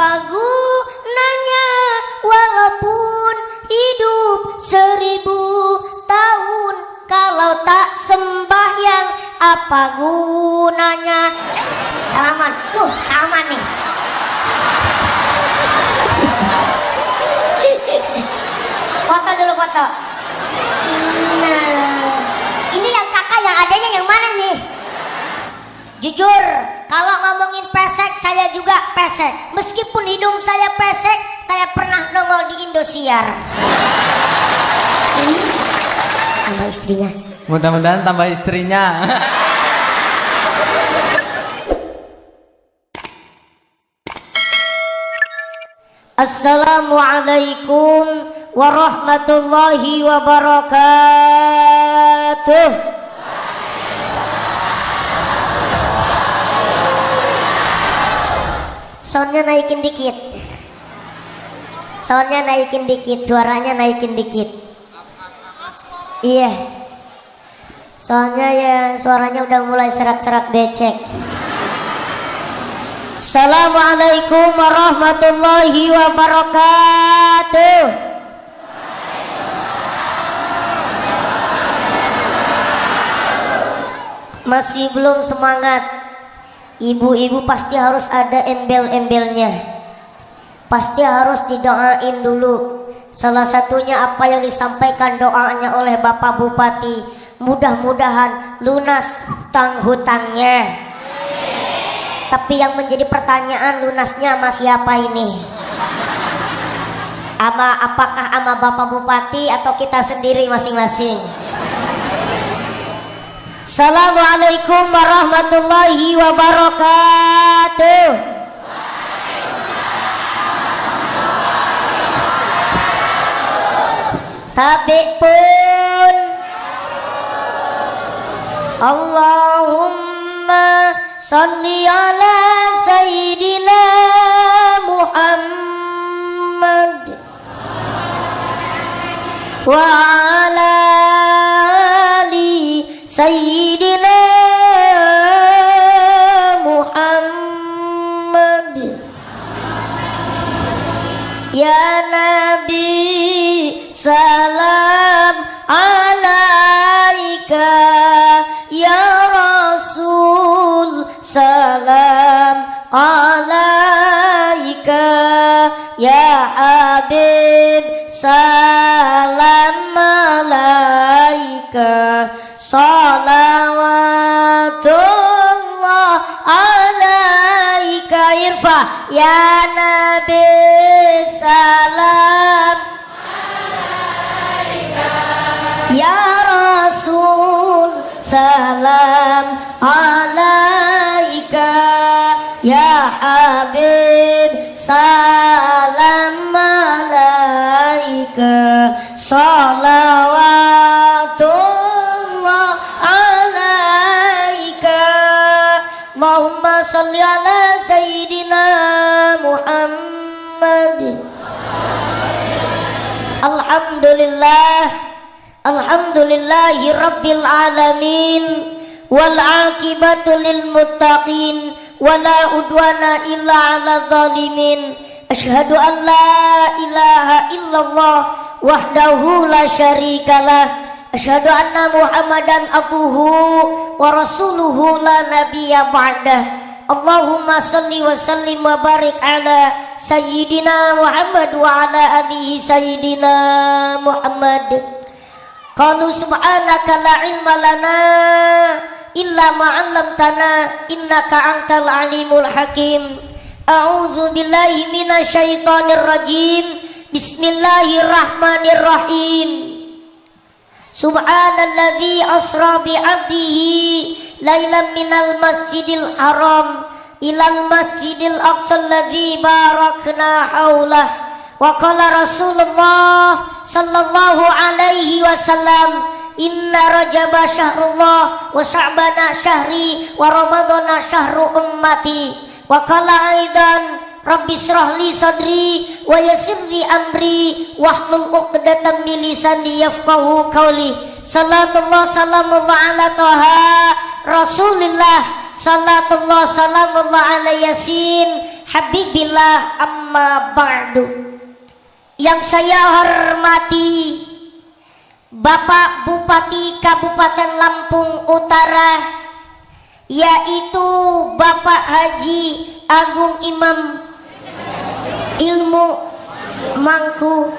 Apa gunanya walaupun hidup 1000 tahun kalau tak sembahyang? Apa gunanya? Salaman, salaman nih. Foto dulu foto. Nah, ini yang kakak yang adanya yang mana nih? Jujur, kalau ngomongin pesek saya juga pesek. Meskipun hidung saya pesek, saya pernah nongol di Indosiar. Tambah istrinya. Mudah-mudahan tambah istrinya. Assalamualaikum warahmatullahi wabarakatuh. Soundnya naikin dikit. Soundnya naikin dikit, suaranya naikin dikit. Iya. Soalnya ya suaranya udah mulai serak-serak becek. Assalamualaikum warahmatullahi wabarakatuh. Masih belum semangat? Ibu-ibu pasti harus ada embel-embelnya. Pasti harus didoain dulu. Salah satunya apa yang disampaikan doanya oleh Bapak Bupati. Mudah-mudahan lunas hutang-hutangnya. Tapi yang menjadi pertanyaan, lunasnya sama siapa ini? Apakah sama Bapak Bupati atau kita sendiri masing-masing? Assalamualaikum warahmatullahi wabarakatuh. Tapi pun Allahumma salli ala Sayyidina Muhammad wa ala ali Sayyidina Muhammad. Ya Nabi salam alaika, ya Rasul salam alaika, ya Habib salam alaika, salawatullah alaika. Irfa, ya Nabi salam alaika, ya Rasul salam alaika, ya Habib salam alaika, salawatullah alaika. Allahumma salli ala Sayyidina Muhammad. Alhamdulillah, alhamdulillahi rabbil alamin, wal aqibatu lil muttaqin, wala udwana illa ala zalimin. Asyhadu an la ilaha illallah wahdahu la syarikalah. Asyhadu anna Muhammadan abduhu wa rasuluhu la nabiyya ba'dah. Allahumma salli wa sallim wa barik ala Sayyidina Muhammad wa ala alihi Sayyidina Muhammad. Qalu subhanaka la ilma lana illa ma 'allamtana innaka antal alimul hakim. A'udzu billahi minasyaitonir rajim. Bismillahirrahmanirrahim. Subhanalladzi asra bi 'abdihi lailan minal masjidil haram ilal masjidil aqsa alladzi barakna haulah. Wa qala Rasulullah sallallahu alaihi wasallam, inna rajaba syahrullah wa sya'bana syahri wa ramadhana syahru ummati. Wa qala aidan, rabbi shrah li sadri wa yassir li amri wahlul 'uqdatam min lisani yafqahu qawli. Salatullah salamullah ala taha Rasulillah, salatullah salamullah ala yasin habibillah, amma ba'du. Yang saya hormati Bapak Bupati Kabupaten Lampung Utara, yaitu Bapak Haji Agung Imam Ilmu Mangku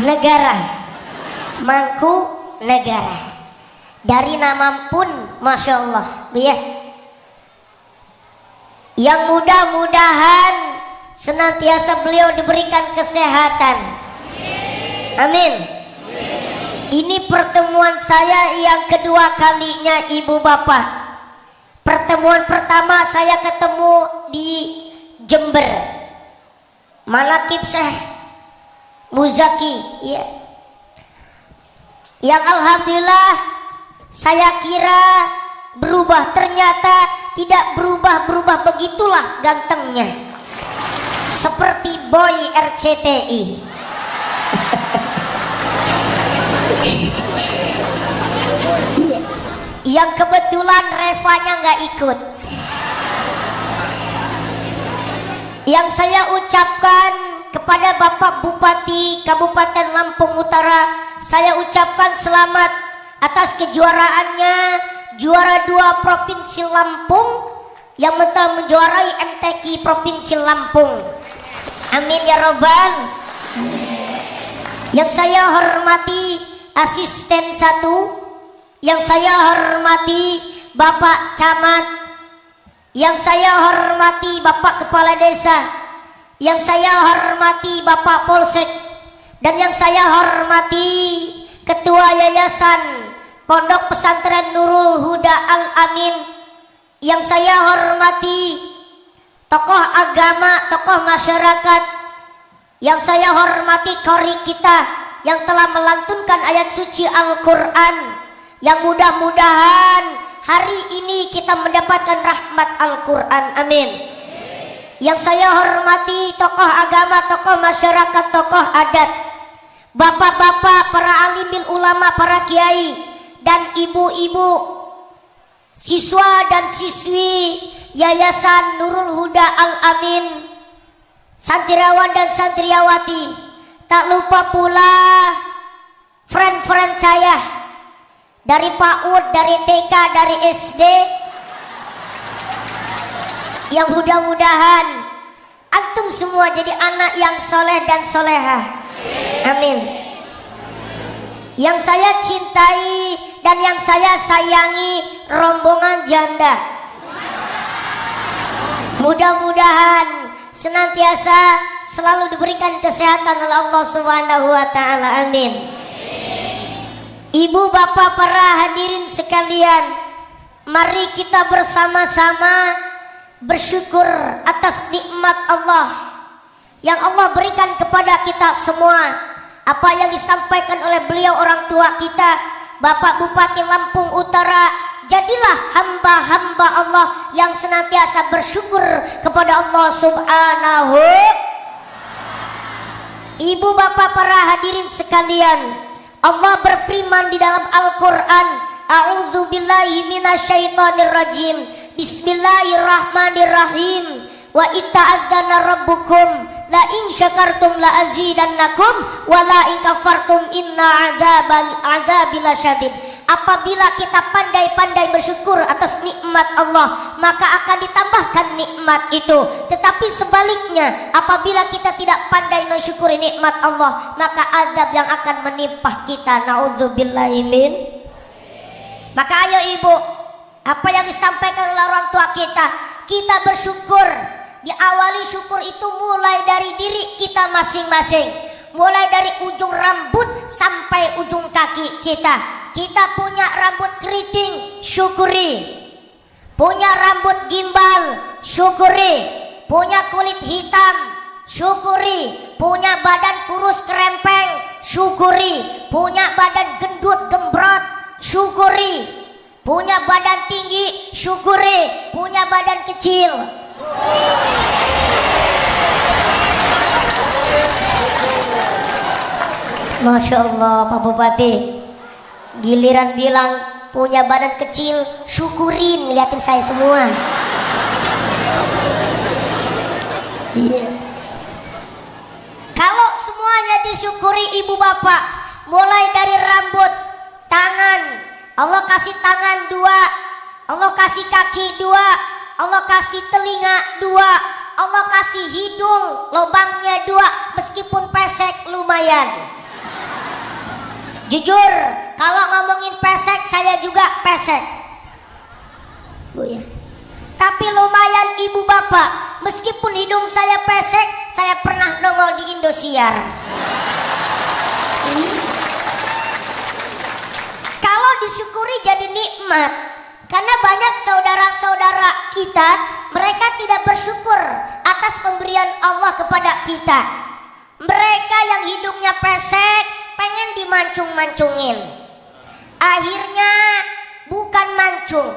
Negara. Dari nama pun Masya Allah, ya. Yang mudah-mudahan senantiasa beliau diberikan kesehatan. Amin. Ini pertemuan saya yang kedua kalinya, Ibu Bapak. Pertemuan pertama saya ketemu di Jember, Manaqib Syekh Muzaki, ya. Yang alhamdulillah saya kira berubah, ternyata tidak berubah, begitulah gantengnya. Seperti boy RCTI. Yang kebetulan Revanya nggak ikut. Yang saya ucapkan kepada Bapak Bupati Kabupaten Lampung Utara, saya ucapkan selamat atas kejuaraannya, juara 2 Provinsi Lampung yang telah menjuarai MTQ Provinsi Lampung. Amin ya robbal. Yang saya hormati asisten 1, yang saya hormati Bapak Camat, yang saya hormati Bapak Kepala Desa, yang saya hormati Bapak Polsek, dan yang saya hormati Ketua Yayasan Pondok Pesantren Nurul Huda Al Amin, yang saya hormati tokoh agama, tokoh masyarakat, yang saya hormati kori kita yang telah melantunkan ayat suci Al-Quran, yang mudah-mudahan hari ini kita mendapatkan rahmat Al-Quran. Amin. Yang saya hormati tokoh agama, tokoh masyarakat, tokoh adat, bapak-bapak, para alimil ulama, para kiai, dan ibu-ibu, siswa dan siswi Yayasan Nurul Huda Al Amin, santriawan dan santriawati, tak lupa pula friend-friend saya dari PAUD, dari TK, dari SD, yang mudah-mudahan antum semua jadi anak yang soleh dan solehah. Amin. Yang saya cintai dan yang saya sayangi rombongan janda, mudah-mudahan senantiasa selalu diberikan kesehatan oleh Allah Subhanahu wa taala. Amin. Ibu bapak para hadirin sekalian, mari kita bersama-sama bersyukur atas nikmat Allah yang Allah berikan kepada kita semua. Apa yang disampaikan oleh beliau orang tua kita, Bapak Bupati Lampung Utara, jadilah hamba-hamba Allah yang senantiasa bersyukur kepada Allah Subhanahu. Ibu bapak para hadirin sekalian, Allah berfirman di dalam Al-Quran, A'udzubillahi minasyaitonirrajim, Bismillahirrahmanirrahim. Wa ita'adzana rabbukum la in syakartum la azidannakum wa la in kafartum inna azabi lasyadid. Apabila kita pandai-pandai bersyukur atas nikmat Allah, maka akan ditambahkan nikmat itu. Tetapi sebaliknya, apabila kita tidak pandai mensyukuri nikmat Allah, maka azab yang akan menimpa kita. Naudzubillahi min. Maka ayo ibu, apa yang disampaikan oleh orang tua kita, kita bersyukur. Diawali syukur itu mulai dari diri kita masing-masing, mulai dari ujung rambut sampai ujung kaki kita. Kita punya rambut keriting, syukuri. Punya rambut gimbal, syukuri. Punya kulit hitam, syukuri. Punya badan kurus kerempeng, syukuri. Punya badan gendut gembrot, syukuri. Punya badan tinggi, syukuri. Punya badan kecil, Masya Allah Pak Bupati, giliran bilang punya badan kecil, syukurin, ngeliatin saya semua. semuanya disyukuri ibu bapak. Mulai dari rambut, tangan, Allah kasih tangan 2, Allah kasih kaki 2, Allah kasih telinga 2, Allah kasih hidung lubangnya 2, meskipun pesek lumayan. Jujur, kalau ngomongin pesek saya juga pesek, Bu ya. Tapi lumayan ibu bapak, meskipun hidung saya pesek, saya pernah nongol di Indosiar. Kalau disyukuri jadi nikmat. Karena banyak saudara-saudara kita, mereka tidak bersyukur atas pemberian Allah kepada kita. Mereka yang hidungnya pesek, pengen dimancung-mancungin. Akhirnya bukan mancung,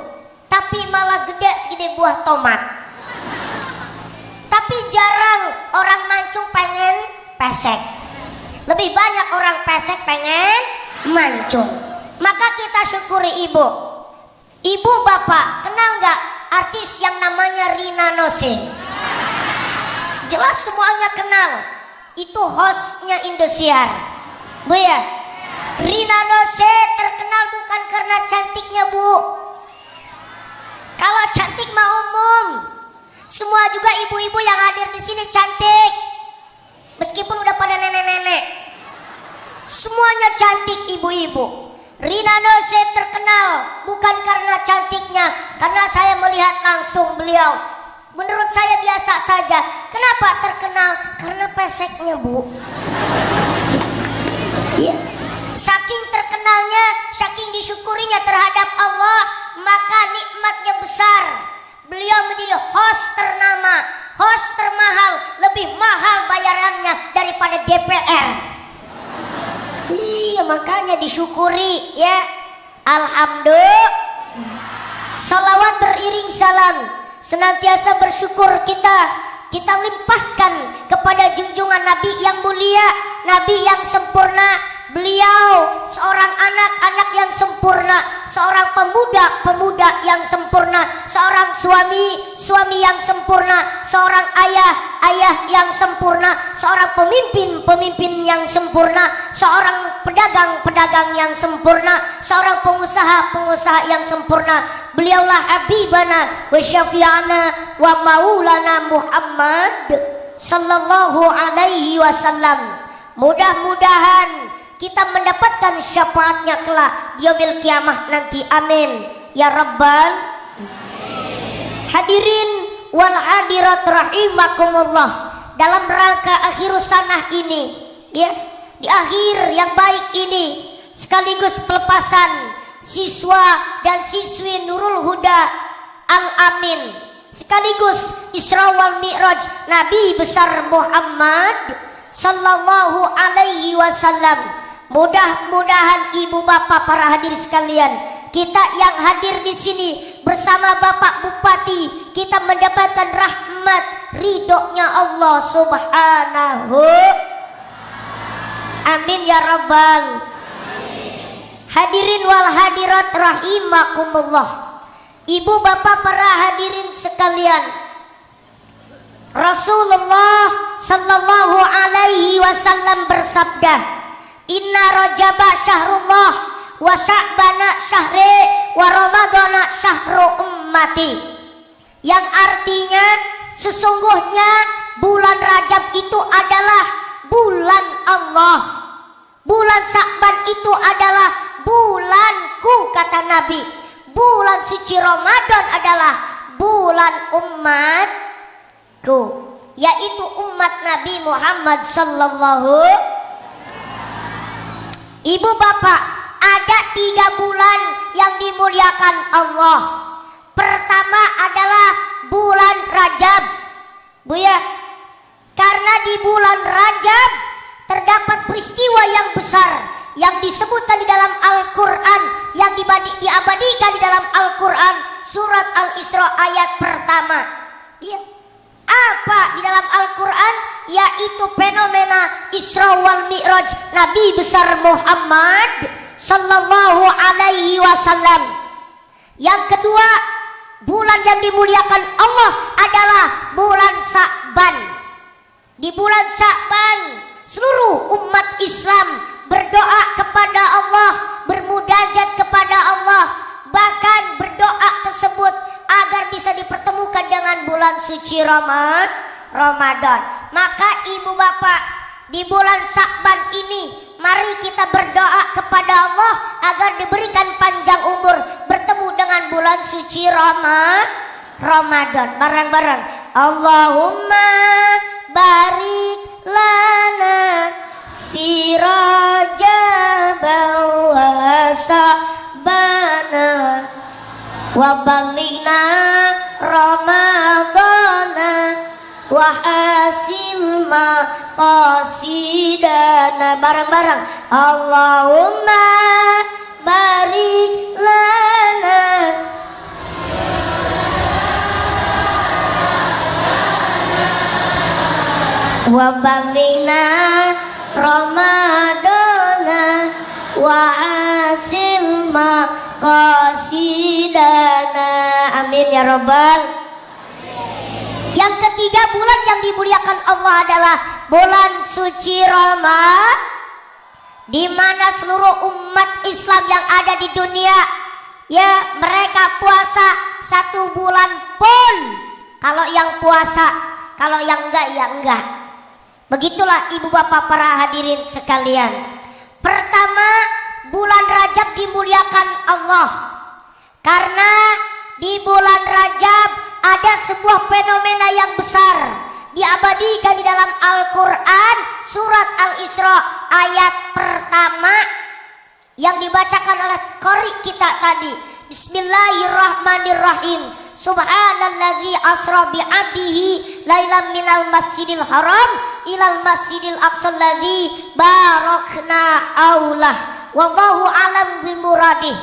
tapi malah gede segede buah tomat. Tapi jarang orang mancung pengen pesek. Lebih banyak orang pesek pengen mancung. Maka kita syukuri ibu. Ibu bapak, kenal gak artis yang namanya Rina Nose? Jelas semuanya kenal. Itu hostnya Indosiar, Bu ya. Rina Nose terkenal bukan karena cantiknya, Bu. Kalau cantik mah umum. Semua juga ibu-ibu yang hadir di sini cantik. Meskipun udah pada nenek-nenek. Semuanya cantik ibu-ibu. Rina Nose terkenal bukan karena cantiknya, karena saya melihat langsung beliau. Menurut saya biasa saja. Kenapa terkenal? Karena peseknya, Bu. Iya. Saking terkenalnya, saking disyukurinya terhadap Allah, maka nikmatnya besar. Beliau menjadi host ternama, host termahal, lebih mahal bayarannya daripada DPR. Iya, makanya disyukuri ya. Alhamdulillah. Salawat beriring salam, senantiasa bersyukur kita limpahkan kepada junjungan Nabi yang mulia, Nabi yang sempurna. Beliau seorang anak-anak yang sempurna, seorang pemuda yang sempurna, seorang suami yang sempurna, seorang ayah yang sempurna, seorang pemimpin yang sempurna, seorang pedagang yang sempurna, seorang pengusaha yang sempurna. Beliaulah habibana wa syafi'ana wa maulana Muhammad sallallahu alaihi wasallam. Mudah-mudahan kita mendapatkan syafaatnya kelak di yaumil kiamah nanti. Amin ya rabbal hadirin wal hadirat rahimakumullah. Dalam rangka akhirus sanah ini ya, di akhir yang baik ini, sekaligus pelepasan siswa dan siswi Nurul Huda Al Amin, sekaligus Isra wal Mi'raj Nabi besar Muhammad sallallahu alaihi wasallam. Mudah-mudahan ibu bapak para hadir sekalian, kita yang hadir di sini bersama Bapak Bupati, kita mendapatkan rahmat ridhonya Allah Subhanahu. Amin ya rabbal hadirin wal hadirat rahimakumullah. Ibu bapak para hadirin sekalian, Rasulullah sallallahu alaihi wasallam bersabda, Inna rajaba syahrullah wa sya'bana syahri wa ramadana syahru ummati. Yang artinya sesungguhnya bulan Rajab itu adalah bulan Allah, bulan Sya'ban itu adalah bulanku kata Nabi, bulan suci Ramadan adalah bulan umatku, yaitu umat Nabi Muhammad sallallahu. Ibu bapak, ada 3 bulan yang dimuliakan Allah. Pertama adalah bulan Rajab, Bu ya. Karena di bulan Rajab terdapat peristiwa yang besar yang disebutkan di dalam Al-Quran, yang diabadikan di dalam Al-Quran, surat Al-Isra ayat pertama. Ya. Apa di dalam Al-Quran? Yaitu fenomena Isra wal Mi'raj Nabi besar Muhammad sallallahu alaihi wasallam. Yang kedua, bulan yang dimuliakan Allah adalah bulan Sya'ban. Di bulan Sya'ban seluruh umat Islam berdoa kepada Allah, bermunajat kepada Allah, bahkan berdoa tersebut agar bisa dipertemukan dengan bulan suci Ramadan. Maka ibu bapak, di bulan Sya'ban ini mari kita berdoa kepada Allah agar diberikan panjang umur bertemu dengan bulan suci Ramadan. Bareng-bareng, Allahumma barik lana fi Rajab wa Sa'bana wa balighna Ramadana wa hasil maqasidana. Bareng-bareng, Allahumma barik lana wa balighna Ramadana wa hasil maqasidana. Amin ya rabbal. Yang ketiga, bulan yang dimuliakan Allah adalah bulan suci Ramadan, di mana seluruh umat Islam yang ada di dunia, ya, mereka puasa 1 bulan pun. Kalau yang puasa, kalau yang enggak ya enggak. Begitulah ibu bapak para hadirin sekalian. Pertama, bulan Rajab dimuliakan Allah karena di bulan Rajab ada sebuah fenomena yang besar diabadikan di dalam Al-Quran surat Al-Isra ayat pertama yang dibacakan oleh qari kita tadi. Bismillahirrahmanirrahim. Subhanalladzi asra bi'abdihi lailam minal masjidil haram ilal masjidil aqsal ladzi barakna haulah wallahu alam bil muradih.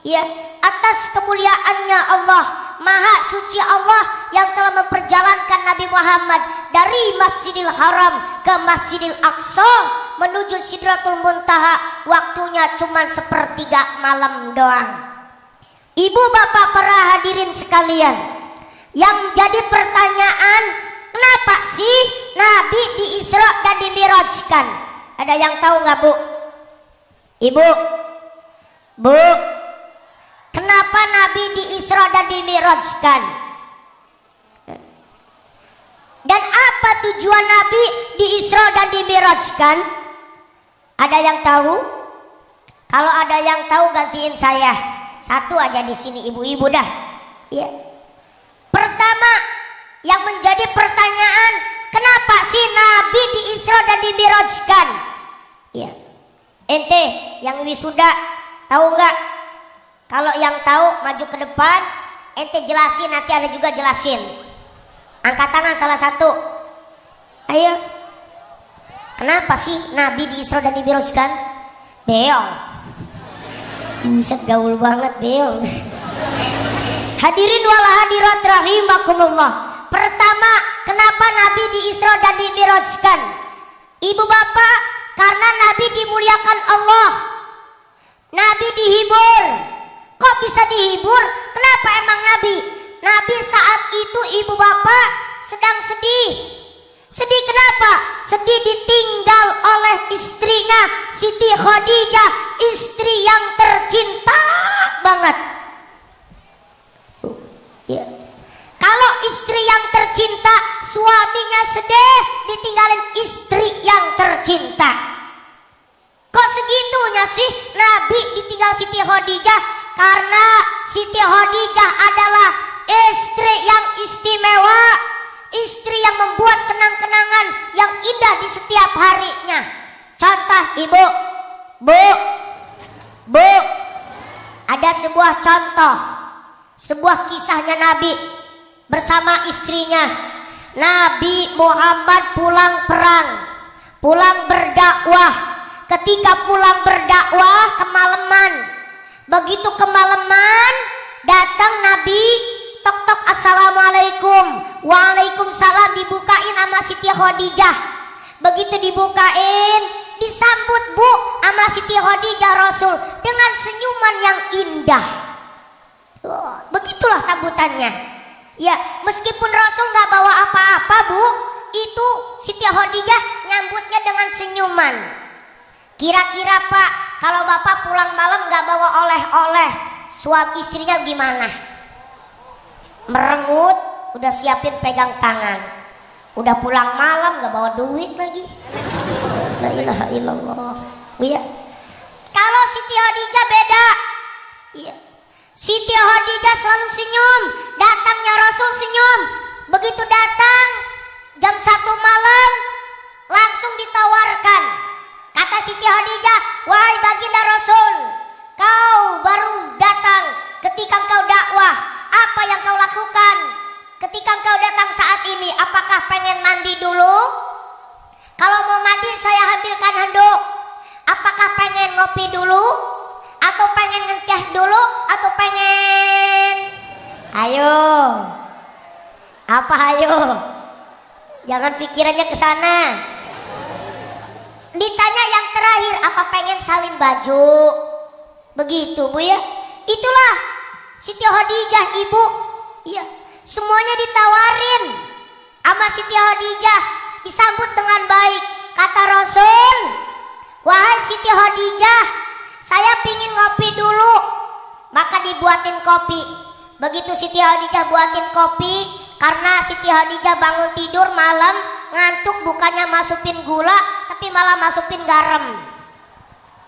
Ya, atas kemuliaannya Allah, maha suci Allah yang telah memperjalankan Nabi Muhammad dari Masjidil Haram ke Masjidil Aqsa menuju Sidratul Muntaha, waktunya cuma 1/3 malam doang. Ibu bapak para hadirin sekalian, yang jadi pertanyaan, kenapa sih Nabi diisra dan dimirajkan? Ada yang tahu nggak bu? Ibu, bu, kenapa Nabi diisra dan dimirajkan? Dan apa tujuan Nabi diisra dan dimirajkan? Ada yang tahu? Kalau ada yang tahu gantiin saya. Satu aja di sini ibu-ibu dah. Ya. Pertama, yang menjadi pertanyaan, kenapa sih Nabi diisra dan dimirajkan? Ya. Ente yang wisuda tahu nggak? Kalau yang tahu maju ke depan, ente jelasin, nanti ada juga jelasin. Angkat tangan salah satu. Ayo. Kenapa sih Nabi diisra dan dimirajkan? Beong. Buset, gaul banget beong. Hadirin wal hadirat rahimakumullah. Pertama, kenapa Nabi diisra dan dimirajkan? Ibu bapak, karena Nabi dimuliakan Allah. Nabi dihibur. Kok bisa dihibur? Kenapa emang Nabi? Nabi saat itu ibu bapak sedang sedih. Sedih kenapa? Sedih ditinggal oleh istrinya Siti Khadijah, istri yang tercinta banget. Ya. Kalau istri yang tercinta, suaminya sedih ditinggalin istri yang tercinta. Kok segitunya sih Nabi ditinggal Siti Khadijah? Karena Siti Khadijah adalah istri yang istimewa, istri yang membuat kenang-kenangan yang indah di setiap harinya. Contoh ibu, bu, ada sebuah contoh, sebuah kisahnya Nabi bersama istrinya. Nabi Muhammad pulang perang, pulang berdakwah. Ketika pulang berdakwah kemalaman, begitu kemalaman datang Nabi, tok-tok assalamualaikum, waalaikumsalam, dibukain sama Siti Khadijah. Begitu dibukain, disambut bu sama Siti Khadijah Rasul dengan senyuman yang indah. Begitulah sambutannya. Ya, meskipun Rasul nggak bawa apa-apa bu, itu Siti Khadijah nyambutnya dengan senyuman. Kira-kira Pak, kalau Bapak pulang malam gak bawa oleh-oleh, suami istrinya gimana? Merengut, udah siapin pegang tangan. Udah pulang malam gak bawa duit lagi. La ilaha illallah. Ya. Kalau Siti Khadijah beda. Iya. Siti Khadijah selalu senyum. Datangnya Rasul senyum. Begitu datang jam 1 malam langsung ditawarkan. Kata Siti Khadijah, wahai baginda Rasul, kau baru datang ketika kau dakwah. Apa yang kau lakukan ketika kau datang saat ini? Apakah pengen mandi dulu? Kalau mau mandi saya ambilkan handuk. Apakah pengen ngopi dulu? Atau pengen ngenteh dulu? Atau pengen? Ayo. Apa ayo? Jangan pikirannya ke sana. Ditanya yang terakhir, apa pengen salin baju? Begitu Bu ya. Itulah Siti Khadijah ibu. Iya. Semuanya ditawarin sama Siti Khadijah, disambut dengan baik. Kata Rasul, wahai Siti Khadijah, saya pingin ngopi dulu. Maka dibuatin kopi. Begitu Siti Khadijah buatin kopi, karena Siti Khadijah bangun tidur malam ngantuk, bukannya masukin gula tapi malah masukin garam.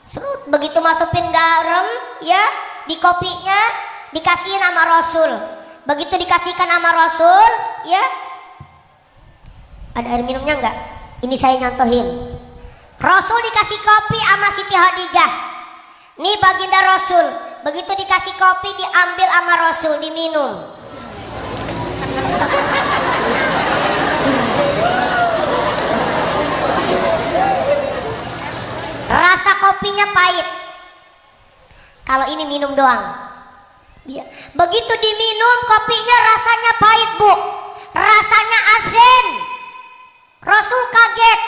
Serut, begitu masukin garam ya di kopinya dikasihin sama Rasul. Begitu dikasihkan sama Rasul ya, ada air minumnya enggak? Ini saya nyontohin. Rasul dikasih kopi sama Siti Khadijah. Nih baginda Rasul. Begitu dikasih kopi diambil sama Rasul, diminum. Rasa kopinya pahit. Kalau ini minum doang. Begitu diminum kopinya rasanya pahit Bu. Rasanya asin. Rasul kaget.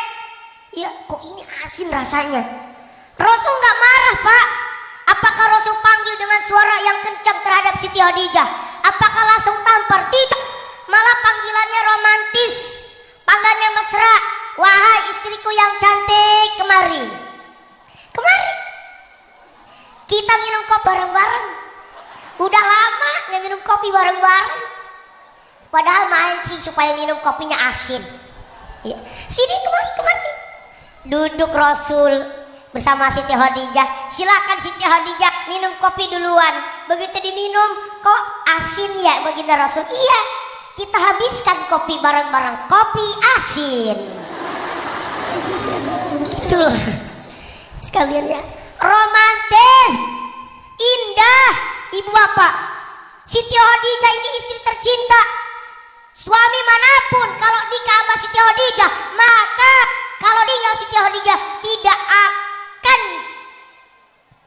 Ya kok ini asin rasanya. Rasul gak marah Pak. Apakah Rasul panggil dengan suara yang kencang terhadap Siti Khadijah? Apakah langsung tampar? Tidak. Malah panggilannya romantis. Panggilannya mesra. Wahai istriku yang cantik, kemari. Kemari. Kita minum kopi bareng-bareng. Udah lama nggak minum kopi bareng-bareng. Padahal mancing supaya minum kopinya asin. Ya. Sini kemari. Duduk Rasul bersama Siti Khadijah. Silakan Siti Khadijah minum kopi duluan. Begitu diminum, kok asin ya baginda Rasul? Iya, kita habiskan kopi bareng-bareng. Kopi asin. Itulah sekalian ya. Romantis, indah, ibu bapak. Siti Khadijah ini istri tercinta. Suami manapun kalau nikah sama Siti Khadijah, maka kalau tinggal Siti Khadijah tidak akan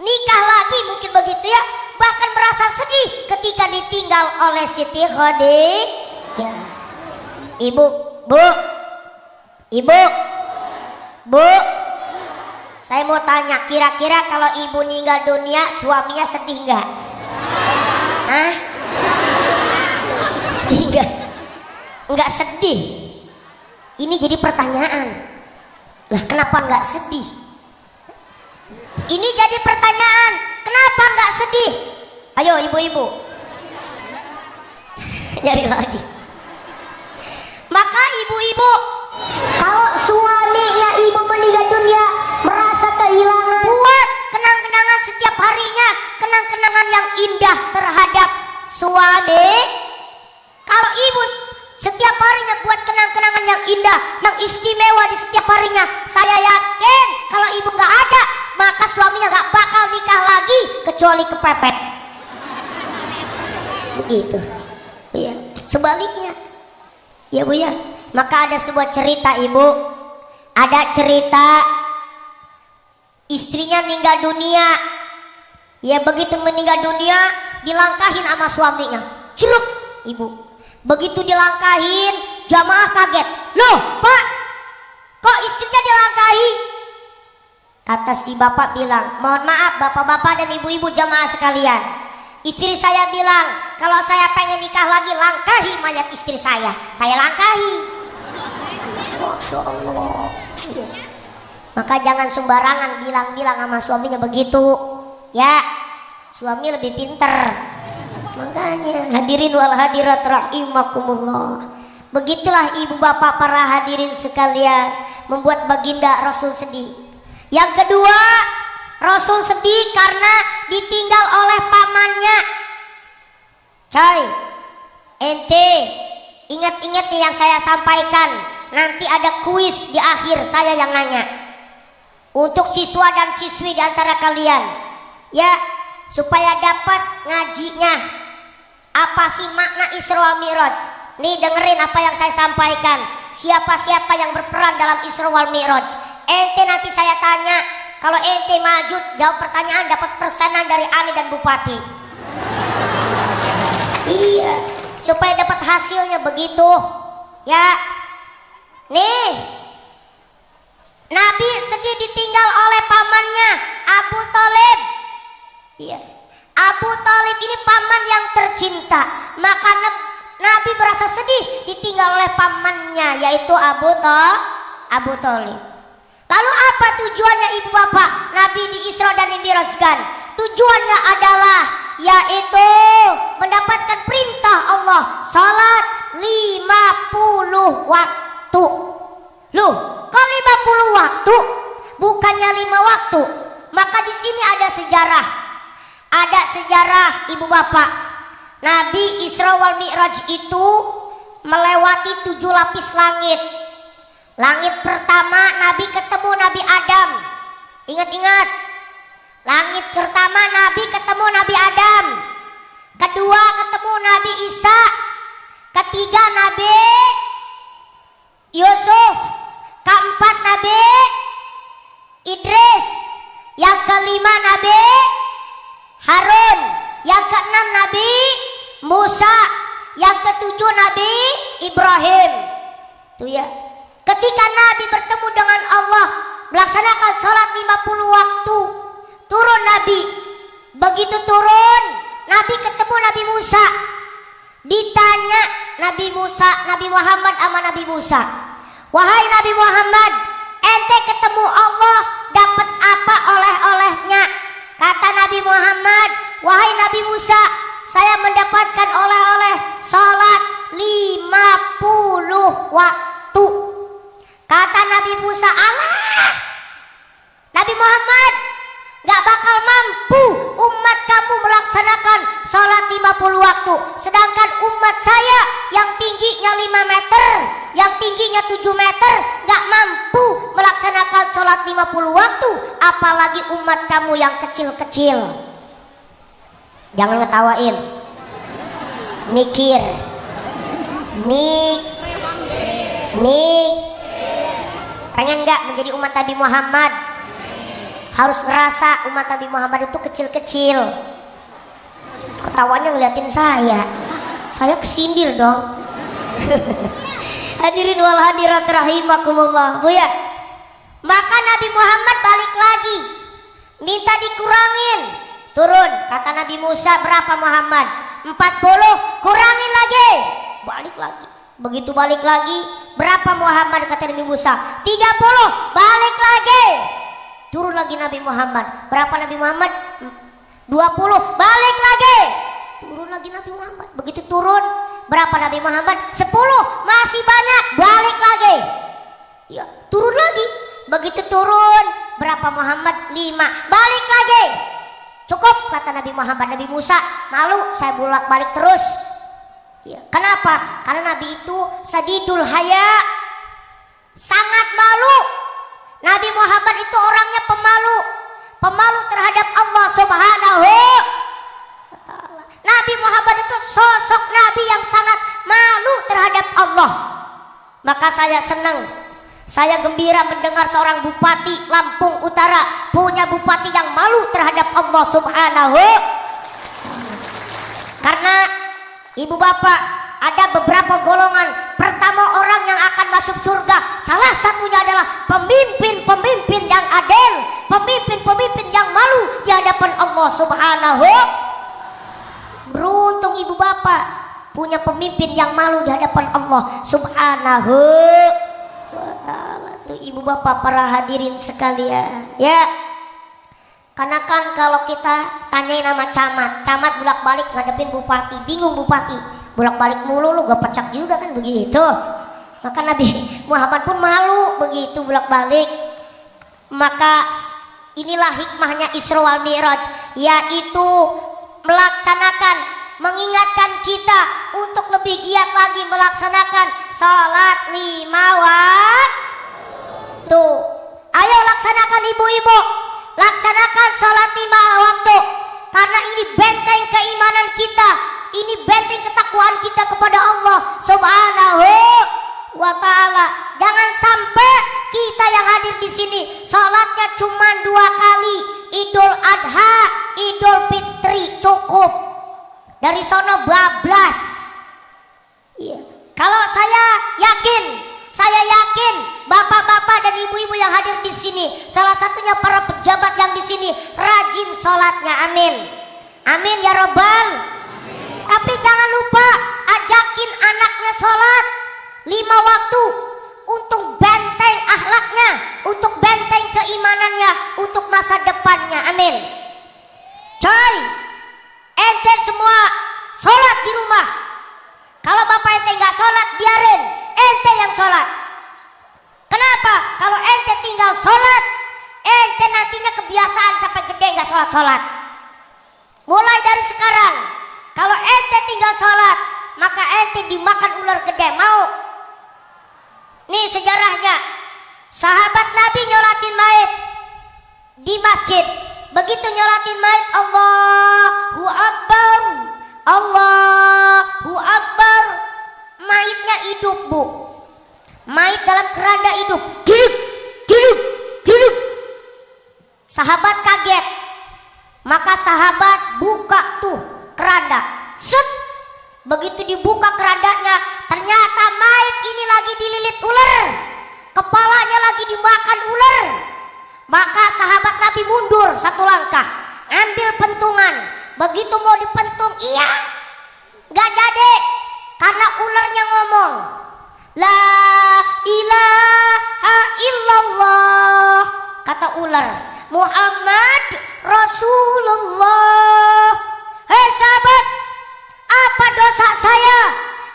nikah lagi, mungkin begitu ya. Bahkan merasa sedih ketika ditinggal oleh Siti Khadijah. Ibu, Bu, saya mau tanya, kira-kira kalau ibu meninggal dunia, suaminya sedih nggak? Hah? Sedih nggak? Nggak sedih. Ini jadi pertanyaan. Lah kenapa nggak sedih? Ini jadi pertanyaan. Kenapa nggak sedih? Ayo ibu-ibu. Nyari lagi. Maka ibu-ibu, kalau suaminya ibu meninggal dunia merasa kehilangan, buat kenang-kenangan setiap harinya, kenang-kenangan yang indah terhadap suami. Kalau ibu setiap harinya buat kenang-kenangan yang indah, yang istimewa di setiap harinya, saya yakin kalau ibu nggak ada, maka suaminya nggak bakal nikah lagi kecuali kepepet. Begitu. Iya. Sebaliknya, ya Bu ya. Maka ada sebuah cerita ibu. Ada cerita istrinya meninggal dunia. Ya begitu meninggal dunia, dilangkahin sama suaminya. Jeruk ibu. Begitu dilangkahin, jamaah kaget. Loh Pak, kok istrinya dilangkahi? Kata si bapak bilang, mohon maaf bapak-bapak dan ibu-ibu jamaah sekalian, istri saya bilang kalau saya pengen nikah lagi, langkahi mayat istri saya langkahi. Masya Allah. Maka jangan sembarangan bilang-bilang sama suaminya begitu. Ya, suami lebih pinter. Makanya hadirin wal hadirat rahimakumullah. Begitulah ibu bapak para hadirin sekalian, membuat baginda Rasul sedih. Yang kedua, Rasul sedih karena ditinggal oleh pamannya. Coy, ente ingat-ingat nih yang saya sampaikan. Nanti ada kuis di akhir, saya yang nanya. Untuk siswa dan siswi di antara kalian, ya, supaya dapat ngajinya. Apa sih makna Isra wal Mi'raj? Nih dengerin apa yang saya sampaikan. Siapa-siapa yang berperan dalam Isra wal Mi'raj, ente nanti saya tanya. Kalau ente maju jawab pertanyaan, dapat persenan dari Ani dan Bupati. Iya, supaya dapat hasilnya begitu. Ya, nih, Nabi sedih ditinggal oleh pamannya Abu Thalib. Iya, Abu Thalib ini paman yang tercinta. Maka Nabi merasa sedih ditinggal oleh pamannya, yaitu Abu Thalib. Lalu apa tujuannya ibu bapak Nabi di Isra dan Mi'rajkan? Tujuannya adalah yaitu mendapatkan perintah Allah, salat 50 waktu. Loh, kok 50 waktu? Bukannya 5 waktu. Maka di sini ada sejarah. Ada sejarah ibu bapak. Nabi Isra wal Mi'raj itu melewati 7 lapis langit. Langit pertama Nabi ketemu Nabi Adam. Ingat-ingat. Langit pertama Nabi ketemu Nabi Adam. Kedua ketemu Nabi Isa. Ketiga Nabi Yusuf. Keempat Nabi Idris. Yang kelima Nabi Harun. Yang keenam Nabi Musa. Yang ketujuh Nabi Ibrahim. Tuh ya. Ketika Nabi bertemu dengan Allah, melaksanakan sholat 50 waktu, turun Nabi. Begitu turun, Nabi ketemu Nabi Musa. Ditanya Nabi Muhammad sama Nabi Musa, wahai Nabi Muhammad, ente ketemu Allah dapat apa oleh-olehnya? Kata Nabi Muhammad, wahai Nabi Musa, saya mendapatkan oleh-oleh sholat 50 waktu. Kata Nabi Musa, Allah, Nabi Muhammad gak bakal mampu umat kamu melaksanakan sholat 50 waktu. Sedangkan umat saya yang tingginya 5 meter, yang tingginya 7 meter gak mampu melaksanakan sholat 50 waktu. Apalagi umat kamu yang kecil-kecil. Jangan ngetawain. Mikir. Pengen gak menjadi umat Nabi Muhammad? Harus ngerasa umat Nabi Muhammad itu kecil-kecil. Ketawanya ngeliatin saya kesindir dong. Hadirin wal hadirat rahimakumullah. Bu ya, maka Nabi Muhammad balik lagi, minta dikurangin. Turun, kata Nabi Musa, berapa Muhammad? 40, kurangin lagi. Balik lagi. Begitu balik lagi, berapa Muhammad? Kata Nabi Musa, 30, balik lagi. Turun lagi Nabi Muhammad, berapa Nabi Muhammad? 20, balik lagi. Turun lagi Nabi Muhammad. Begitu turun, berapa Nabi Muhammad? 10, masih banyak, balik lagi. Ya, turun lagi. Begitu turun, berapa Muhammad? 5, balik lagi. Cukup, kata Nabi Muhammad. Nabi Musa malu, saya bolak-balik terus. Ya, kenapa? Karena Nabi itu sadidul haya, sangat malu. Nabi Muhammad itu orangnya pemalu terhadap Allah Subhanahu wa Ta'ala. Nabi Muhammad itu sosok Nabi yang sangat malu terhadap Allah. Maka saya senang, saya gembira mendengar seorang bupati Lampung Utara punya bupati yang malu terhadap Allah Subhanahu. Karena ibu bapak, ada beberapa golongan. Pertama, orang yang akan masuk surga, salah satunya adalah pemimpin-pemimpin yang adil, pemimpin-pemimpin yang malu di hadapan Allah Subhanahu. Beruntung ibu bapak punya pemimpin yang malu di hadapan Allah Subhanahu wa ta'ala. Tuh ibu bapak para hadirin sekalian ya, karena kan kalau kita tanyain nama camat bolak balik ngadepin bupati, bingung bupati bolak balik mulu, lu gak pecak juga kan begitu. Maka Nabi Muhammad pun malu begitu bolak balik. Maka inilah hikmahnya Isra wal Mi'raj, yaitu melaksanakan, mengingatkan kita untuk lebih giat lagi melaksanakan salat 5 waktu. Ayo laksanakan ibu-ibu, laksanakan salat 5 waktu, karena ini benteng keimanan kita, ini benteng ketakwaan kita kepada Allah Subhanahu wa ta'ala. Jangan sampai kita yang hadir di sini salatnya cuma 2 kali, Idul Adha, Idul Fitri cukup. Dari sono bablas. Iya. Kalau saya yakin bapak-bapak dan ibu-ibu yang hadir di sini, salah satunya para pejabat yang di sini rajin sholatnya. Amin. Amin ya robbal. Tapi jangan lupa ajakin anaknya sholat 5 waktu, untuk benteng akhlaknya, untuk benteng keimanannya, untuk masa depannya. Amin. Coy, ente semua sholat di rumah. Kalau bapak ente nggak sholat, biarin ente yang sholat. Kenapa? Kalau ente tinggal sholat, ente nantinya kebiasaan sampai gede nggak sholat. Mulai dari sekarang, kalau ente tinggal sholat, maka ente dimakan ular gede. Mau? Nih sejarahnya, sahabat Nabi nyolatin mayit di masjid. Begitu nyolatin mayit, Allahu Akbar, Allahu Akbar, mayitnya hidup bu, mayit dalam keranda hidup, duduk. Sahabat kaget, maka sahabat buka tuh keranda, set. Begitu dibuka kerandanya, ternyata mayit ini lagi dililit ular, kepalanya lagi dimakan ular. Maka sahabat Nabi mundur 1 langkah, ambil pentungan. Begitu mau dipentung, iya, gak jadi, karena ularnya ngomong, La ilaha illallah. Kata ular, Muhammad Rasulullah. Hei sahabat, apa dosa saya?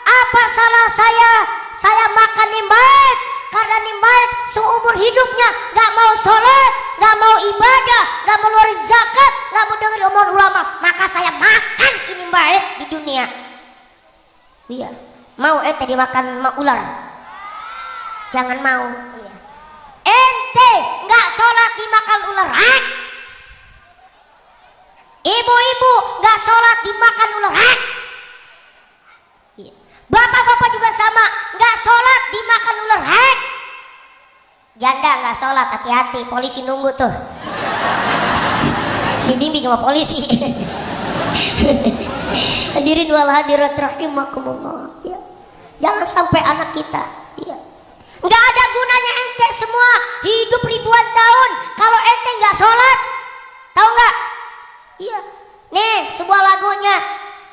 Apa salah saya? Saya makan nih mayit, karena nih mayit seumur hidupnya gak mau sholat, gak mau ibadah, gak mau ngeluarin zakat, gak mau dengerin omongan ulama. Maka saya makan ini mayit di dunia. Iya, mau ente dimakan ular? Jangan mau. Iya. Ente gak sholat dimakan ular. Hah? Ibu-ibu gak sholat dimakan ular. Hah? Iya. Bapak-bapak juga sama, gak sholat dimakan ular. Hah? Janda gak sholat, hati-hati, polisi nunggu tuh. Dibimbing sama polisi. Hadirin wal hadirat rahimakumullah ya. Jangan sampai anak kita ya. Gak ada gunanya ente semua hidup ribuan tahun kalau ente gak sholat. Tahu gak? Iya. Nih sebuah lagunya,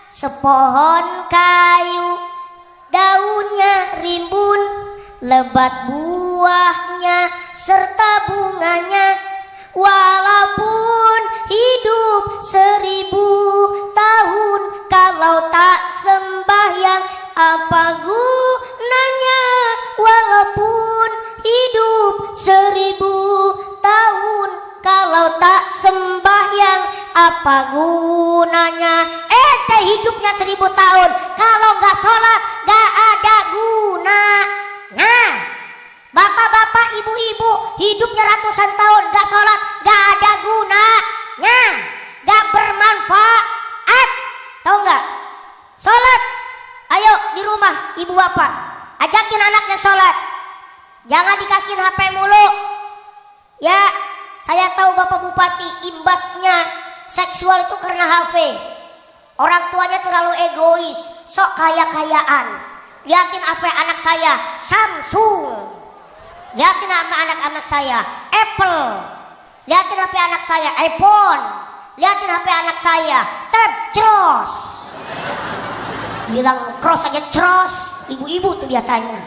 sepohon kayu daunnya rimbun, lebat buahnya serta bunganya, walaupun hidup 1000 tahun, kalau tak sembahyang apa gunanya? Walaupun hidup 1000 tahun, kalau tak sembahyang apa gunanya? Ente hidupnya 1000 tahun, kalau gak sholat gak ada gunanya. Bapak-bapak, ibu-ibu hidupnya ratusan tahun gak sholat gak ada gunanya, gak bermanfaat. Tahu gak? Sholat. Ayo di rumah ibu bapak ajakin anaknya sholat, jangan dikasihin HP mulu ya. Saya tahu bapak bupati imbasnya seksual itu karena HP. Orang tuanya terlalu egois, sok kaya-kayaan. Liatin HP anak saya Samsung, liatin HP anak-anak saya Apple, liatin HP anak saya iPhone, liatin HP anak saya Tab Cross. Bilang cross aja cross, ibu-ibu tuh biasanya.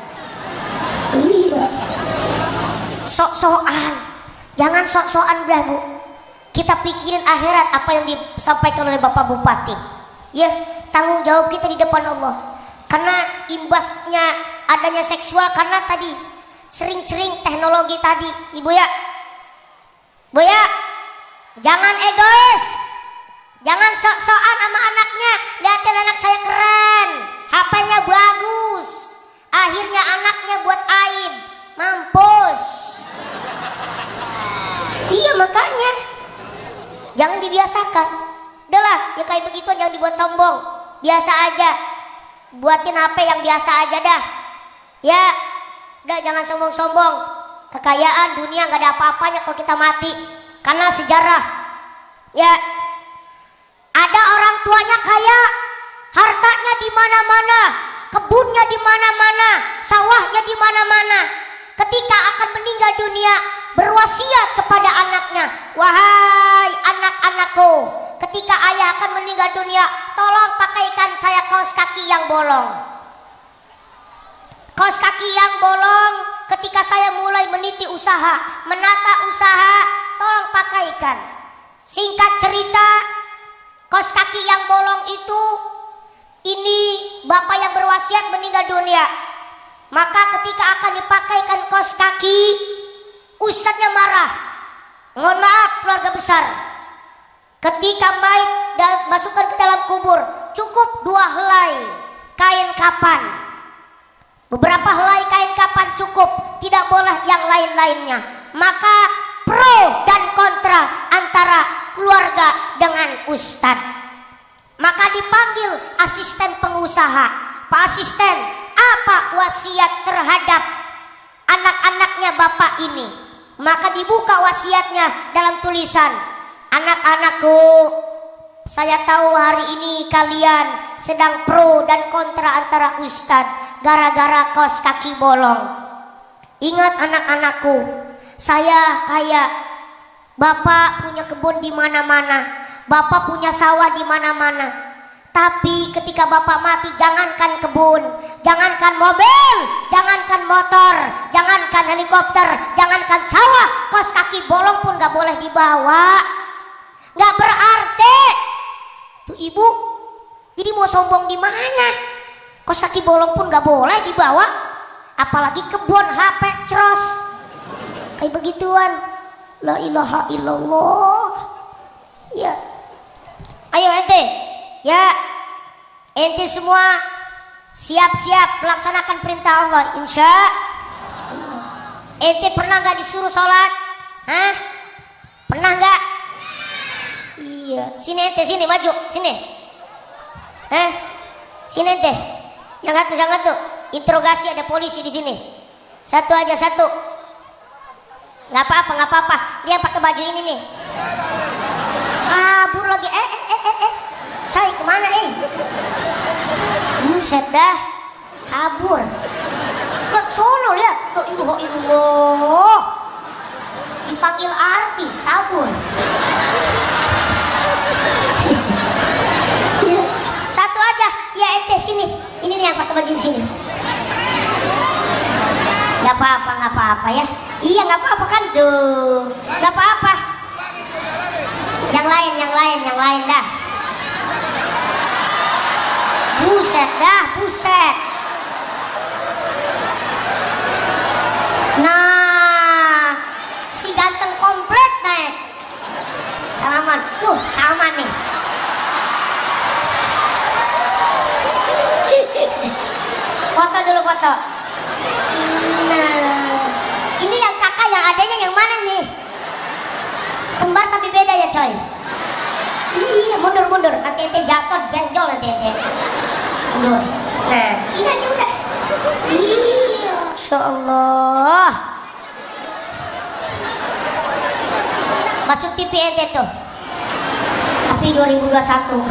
Iya. sok-sokan. Jangan sok-sokan dah Bu. Kita pikirin akhirat apa yang disampaikan oleh Bapak Bupati. Ya, tanggung jawab kita di depan Allah. Karena imbasnya adanya seksual karena tadi sering-sering teknologi tadi. Ibu ya. Bu ya, jangan egois. Jangan sok-sokan sama anaknya. Lihatin anak saya keren, HP-nya bagus. Akhirnya anaknya buat aib, mampus. Iya makanya jangan dibiasakan. Udahlah, ya kayak begitu jangan dibuat sombong. Biasa aja. Buatin HP yang biasa aja dah. Ya, udah jangan sombong-sombong. Kekayaan dunia nggak ada apa-apanya kalau kita mati. Karena sejarah. Ya, ada orang tuanya kaya, hartanya di mana-mana, kebunnya di mana-mana, sawahnya di mana-mana. Ketika akan meninggal dunia, berwasiat kepada anaknya, wahai anak-anakku, ketika ayah akan meninggal dunia, tolong pakaikan saya kaos kaki yang bolong. Kaos kaki yang bolong ketika saya mulai meniti usaha, menata usaha, tolong pakaikan. Singkat cerita, kaos kaki yang bolong itu, ini bapak yang berwasiat meninggal dunia. Maka ketika akan dipakaikan kaos kaki, ustadznya marah. Mohon maaf keluarga besar. Ketika mayit masukkan ke dalam kubur, cukup 2 helai kain kapan. Beberapa helai kain kapan cukup, tidak boleh yang lain-lainnya. Maka pro dan kontra antara keluarga dengan ustadz. Maka dipanggil asisten pengusaha. Pak asisten, apa wasiat terhadap anak-anaknya bapak ini? Maka dibuka wasiatnya dalam tulisan, anak-anakku, saya tahu hari ini kalian sedang pro dan kontra antara ustadz gara-gara kaos kaki bolong. Ingat anak-anakku, saya kaya, bapak punya kebun di mana-mana, bapak punya sawah di mana-mana. Tapi ketika bapak mati, jangankan kebun, jangankan mobil, jangankan motor, jangankan helikopter, jangankan sawah, kaos kaki bolong pun gak boleh dibawa. Gak berarti. Tuh ibu, jadi mau sombong di mana? Kaos kaki bolong pun gak boleh dibawa, apalagi kebun, HP, cros. Kayak begituan. La ilaha illallah. Ya. Ayo ente. Ya, ente semua siap-siap melaksanakan perintah Allah, insya. Ente pernah gak disuruh sholat? Hah? Pernah gak? Iya, sini ente, sini maju, sini. Sini ente. Yang satu, interogasi ada polisi di sini. Satu aja, satu. Gak apa-apa. Dia pakai baju ini nih. Kabur lagi. Coy, kemana Buset dah, kabur. Lihat sono, lihat. Ibu. Dipanggil artis, kabur. Satu aja, ya ente sini. Ini nih yang pakai baju sini. Gak apa-apa ya. Iya gak apa-apa kan tuh. Gak apa-apa. Yang lain dah. Buset. Nah, si ganteng komplit naik. Salaman. Sama nih. Foto dulu. Nah, ini yang kakak yang adanya yang mana nih? Kembar tapi beda ya coy. Iya, mundur. Nanti ente jatuh, benjol nanti ente. Mundur. Nah, sini aja udah. Iya, Masya Allah. Masuk TV ente tuh. Tapi 2021.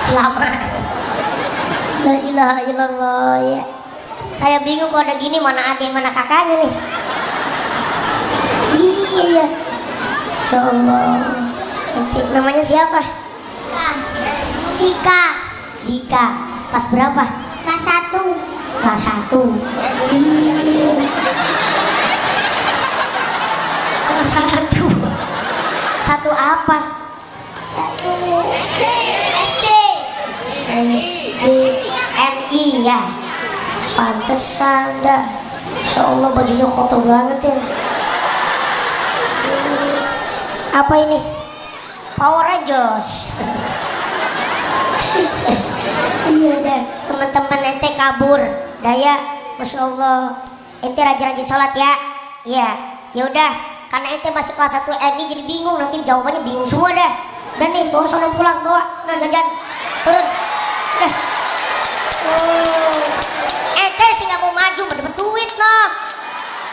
Selamat. La ilaha illallah ya. Saya bingung kalau ada gini, mana adik, mana kakaknya nih. Iya. Masya Allah. Namanya siapa? Dika. Kelas berapa? Kelas 1. Satu apa? Satu SD. SD MI ya. Pantesan dah. Insya Allah bajunya kotor banget ya. Apa ini? Power Rangers. Iya dah, teman-teman ente kabur. Daya, masya Allah. Ente rajin-rajin sholat ya. Iya, ya udah. Karena ente masih kelas 1 MI jadi bingung, nanti jawabannya bingung semua dah. Dan nih, bawa sono pulang, bawa. Nah, jajan. Turun. Dah. Ente sih nggak mau maju, berdapat duit noh.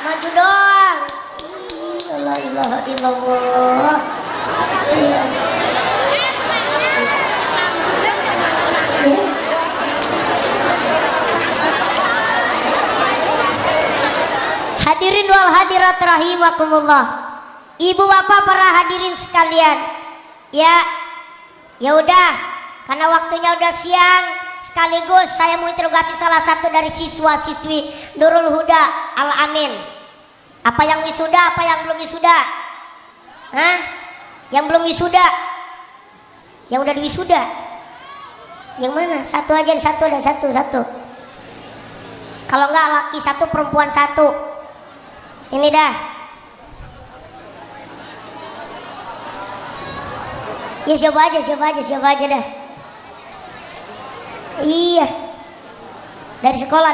Maju doang. La ilaha illallah. Iya. Hadirin wal hadirat rahimakumullah. Ibu bapak para hadirin sekalian. Ya udah, karena waktunya udah siang, sekaligus saya mau interogasi salah satu dari siswa-siswi Nurul Huda Al Amin. Apa yang wisuda, apa yang belum wisuda? Hah? Yang belum wisuda? Yang udah diwisuda? Yang mana? Satu aja, satu ada satu. Kalau enggak laki satu, perempuan satu. Sini dah. Ya siapa aja dah. Iya. Dari sekolah.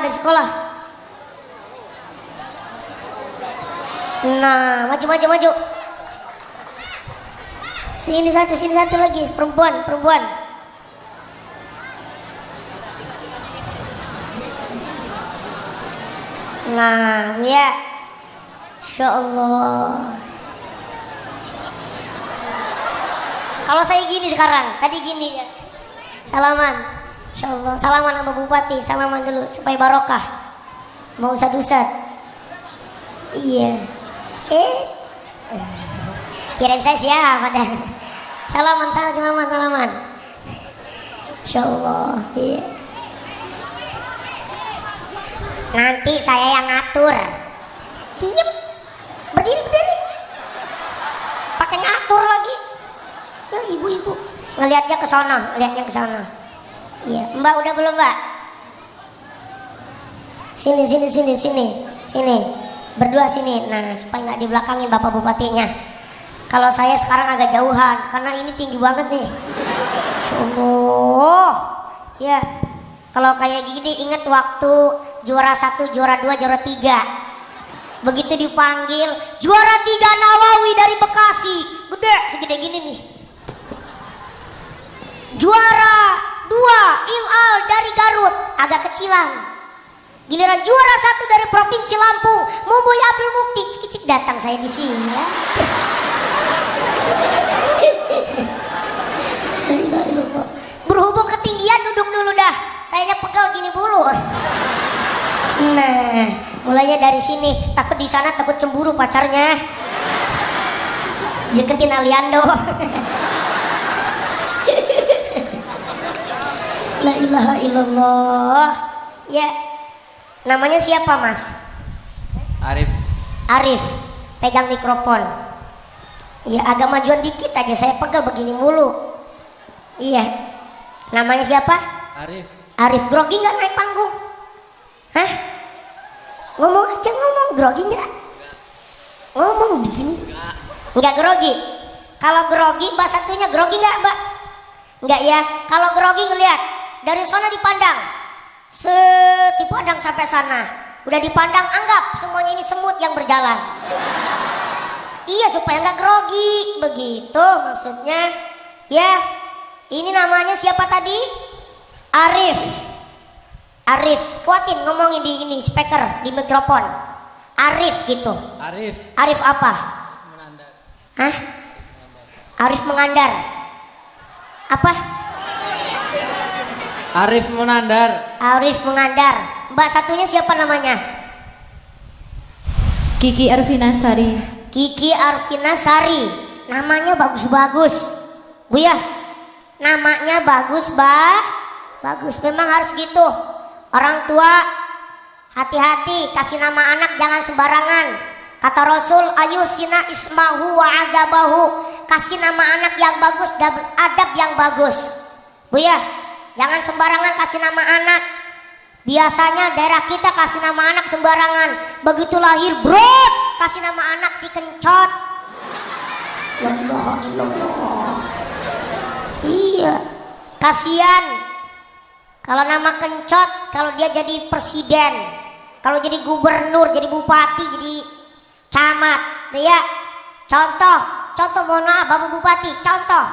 Nah, maju. Sini satu lagi, perempuan. Nah, ya. Insya Allah. Kalau saya gini sekarang, tadi gini ya. Salaman. Insya Allah, salaman sama bupati, salaman dulu supaya barokah. Mau usad-usad. Iya. Kirain saya siapa dah. Salaman. Insya Allah. Iya. Nanti saya yang ngatur. Diem. Berdiri. Pakai ngatur lagi. Ya ibu-ibu. Ngelihatnya ke sana. Iya. Mbak udah belum mbak? Sini. Berdua sini. Nah supaya nggak dibelakangin bapak bupatinya. Kalau saya sekarang agak jauhan karena ini tinggi banget nih. Allah. Ya. Kalau kayak gini inget waktu juara 1, juara 2, juara 3. Begitu dipanggil juara 3 Nawawi dari Bekasi, gede segede gini nih. Juara 2 Ilal dari Garut, agak kecilan. Giliran juara 1 dari Provinsi Lampung, Muboy Abdul Mukti, cik datang saya di sini ya. Berhubung ketinggian duduk dulu dah. Sayanya pegel gini dulu. Nah, mulainya dari sini. Takut di sana, takut cemburu pacarnya. Deketin Aliando. La ilaha illallah. Ya, namanya siapa mas? Arif. Pegang mikrofon. Iya, agak majuan dikit aja. Saya pegel begini mulu. Iya. Namanya siapa? Arif, grogi nggak naik panggung? Hah? Ngomong aja grogi nggak? Ngomong begini? Nggak grogi. Kalau grogi, mbak satunya grogi nggak mbak? Nggak ya. Kalau grogi ngeliat dari sana dipandang, dipandang sampai sana. Udah dipandang, anggap semuanya ini semut yang berjalan. Iya supaya nggak grogi, begitu maksudnya. Ya, ini namanya siapa tadi? Arif, kuatin ngomongin di ini speaker di mikrofon. Arif gitu. Arif apa? Menandar. Hah? Arif mengandar. Apa? Arif mengandar. Mbak satunya siapa namanya? Kiki Arvinasari. Namanya bagus-bagus. Bu ya. Namanya bagus, bagus. Memang harus gitu. Orang tua hati-hati kasih nama anak jangan sembarangan. Kata Rasul, ayusina ismahu wa agabahu. kasih nama anak yang bagus dan adab yang bagus. Bu ya, jangan sembarangan kasih nama anak. Biasanya daerah kita kasih nama anak sembarangan. Begitu lahir, brot, kasih nama anak si kencot. La ilaha illallah. Iya, kasihan. Kalau nama kencot, kalau dia jadi presiden, kalau jadi gubernur, jadi bupati, jadi camat, ya. Contoh mohon maaf Bapak Bupati, contoh.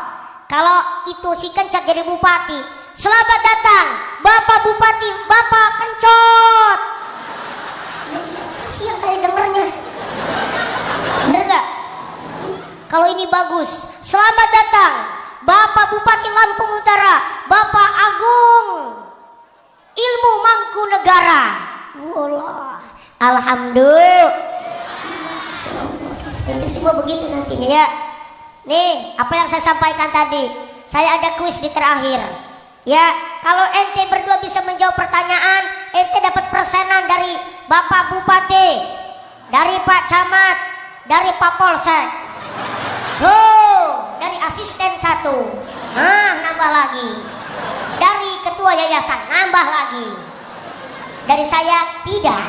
Kalau itu si kencot jadi bupati, selamat datang Bapak Bupati, Bapak Kencot. Kasihan saya dengernya. Bener gak? Kalau ini bagus, selamat datang Bapak Bupati Lampung Utara, Bapak Agung Ilmu Mangkunegara. Wallah, alhamdulillah. Itu semua begitu nantinya ya. Nih, apa yang saya sampaikan tadi, saya ada kuis di terakhir. Ya, kalau ente berdua bisa menjawab pertanyaan, ente dapat persenan dari Bapak Bupati, dari Pak Camat, dari Pak Polsek. Tuh, dari asisten 1. Nah, nambah lagi. Dari ketua yayasan, nambah lagi. Dari saya tidak.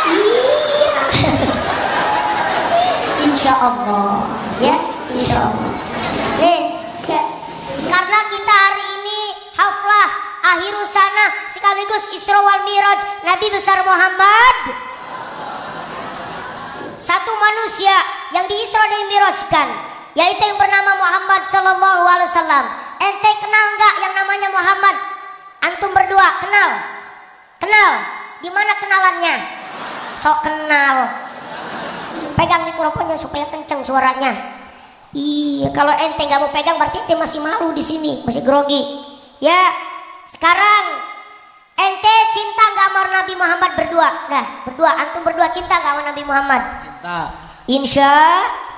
Iya. Insya Allah, ya, insya Allah. Nih, ya, karena kita hari ini haflah akhirus sana sekaligus Isra wal Miraj Nabi besar Muhammad, satu manusia yang diisra dan mirajkan, yaitu yang bernama Muhammad Sallallahu Alaihi Wasallam. Ente kenal nggak yang namanya Muhammad? Antum berdua kenal? Kenal? Di mana kenalannya? Sok kenal. Pegang mikrofonnya supaya kenceng suaranya. Iya, kalau ente nggak mau pegang berarti ente masih malu di sini, masih grogi. Ya, sekarang ente cinta nggak sama Nabi Muhammad berdua? Nah, berdua, antum berdua cinta nggak sama Nabi Muhammad? Cinta. Insya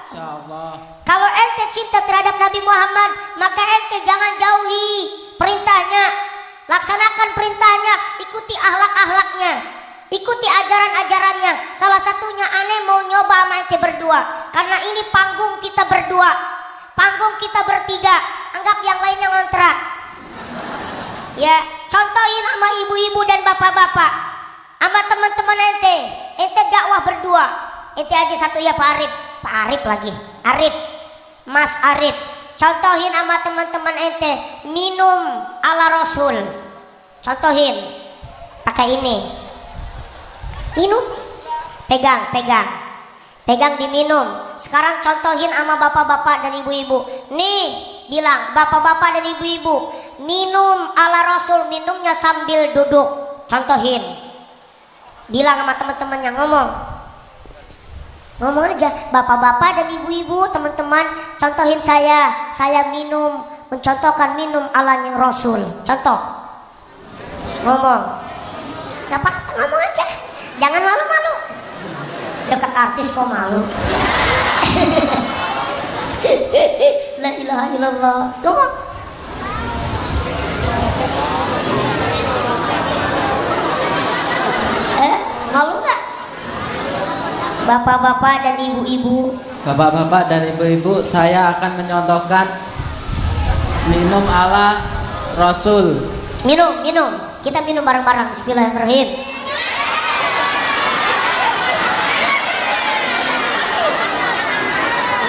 Allah. Kalau ente cinta terhadap Nabi Muhammad, maka ente jangan jauhi perintahnya, laksanakan perintahnya, ikuti akhlak-akhlaknya. Ikuti ajaran-ajarannya. Salah satunya aneh mau nyoba sama ente berdua. Karena ini panggung kita berdua, panggung kita bertiga. Anggap yang lainnya ngontrak. Ya, contohin sama ibu-ibu dan bapak-bapak, sama teman-teman ente. Ente dakwah berdua. Ente aja satu ya Pak Arif. Pak Arif lagi. Arif. Mas Arif. Contohin sama teman-teman ente minum ala Rasul. Contohin. Pakai ini. Minum, pegang diminum. Sekarang contohin sama bapak-bapak dan ibu-ibu. Nih, bilang bapak-bapak dan ibu-ibu, minum ala Rasul, minumnya sambil duduk. Contohin. Bilang sama teman-temannya, ngomong aja, bapak-bapak dan ibu-ibu, teman-teman, contohin saya minum, mencontohkan minum alanya Rasul. Contoh, ngomong. Gak apa-apa, ngomong aja. Jangan malu-malu. Dekat artis kok malu. La ilaha illallah. Ngomong. Malu nggak? Bapak-bapak dan ibu-ibu. Bapak-bapak dan ibu-ibu, saya akan menyontohkan minum ala Rasul. Minum. Kita minum bareng-bareng. Bismillahirrahmanirrahim.